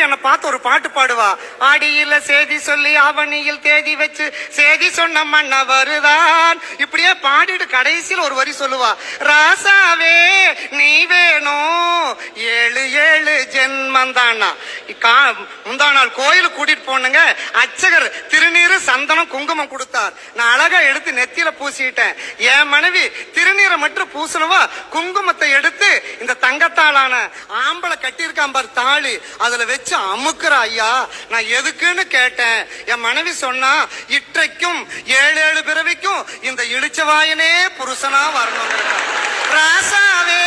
என்னை பார்த்து ஒரு பாட்டு பாடுவா. ஆடியில செய்தி சொல்லி அவனியில் தேதி வச்சு செய்தி சொன்ன மன்ன வருதான். இப்படியே பாடிட்டு கடைசியில் ஒரு வரி சொல்லுவா. ராசாவே நீ வேணும் 7 ஜென்மந்தானா. முந்தா நாள் கோயிலுக்கு கூட்டிட்டு போனுங்க. அர்ச்சகர் திருநீரு சந்தனம் குங்குமம் கொடுத்தார். நான் அழகா எடுத்து நெத்தியில பூசிட்டேன். என் மனைவி திருநீரை மட்டும் பூசணுவா, குங்குமத்தை எடுத்து இந்த தங்கத்தாலான ஆம்பளை கட்டியிருக்கான் பார் தாலி, அதுல வச்சு அமுக்குற. ஐயா நான் எதுக்குன்னு கேட்டேன். என் மனைவி சொன்னா, இற்றைக்கும் 7 பிறவிக்கும் இந்த இளிச்சவாயனே புருஷனா வரணும். ராசாவே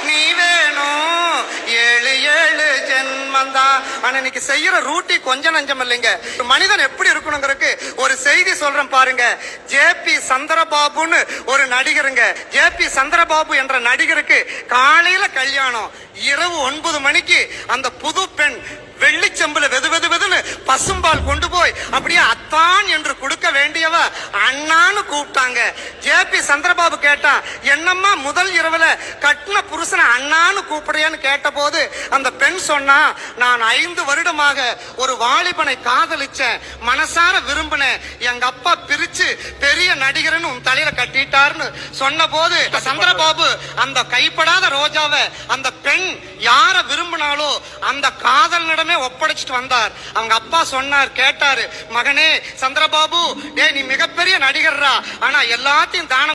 நீ வேணும் 7 ஜென்மந்தா. ஆனா இன்னைக்கு செய்யற ரூட்டி கொஞ்சம் நஞ்சம் இல்லைங்க. மனிதன் எப்படி இருக்கணுங்கிறதுக்கு ஒரு செய்தி சொல்றேன் பாருங்க. ஜேபி சந்திரபாபுன்னு ஒரு நடிகருங்க. ஜேபி சந்திரபாபு என்ற நடிகருக்கு காலையில கல்யாணம். இரவு 9 மணிக்கு அந்த புது பெண் வெள்ளிச்சம்புல வெது வெது வெதுன்னு பசும்பால் கொண்டு போய் அப்படியே அத்தான் என்று கொடுக்க வேண்டியவ அண்ணான்னு கூப்பிட்டாங்க. ஜேபி சந்திரபாபு கேட்டா, என்னம்மா முதல் இரவுல கட்டின புருஷனை அண்ணான்னு கூப்பிடுறேன்னு கேட்ட போது அந்த பெண் சொன்னா, நான் 5 வருடமாக ஒரு வாலிபனை காதலிச்சேன், மனசார விரும்பினேன், எங்க அப்பா பிரிச்சு பெரிய நடிகர்னு உன் தலையில கட்டிட்டாருன்னு சொன்ன போது சந்திரபாபு அந்த கைப்படாத ரோஜாவை அந்த பெண் யார விரும்பினாலோ அந்த காதலனிடமே ஒப்படைச்சிட்டு வந்தார். அவங்க அப்பா சொன்னார், கேட்டாரு, மகனே சந்திரபாபு, நீ மிகப்பெரிய நடிகர்ரா, ஆனா எல்லாத்தையும் தானம்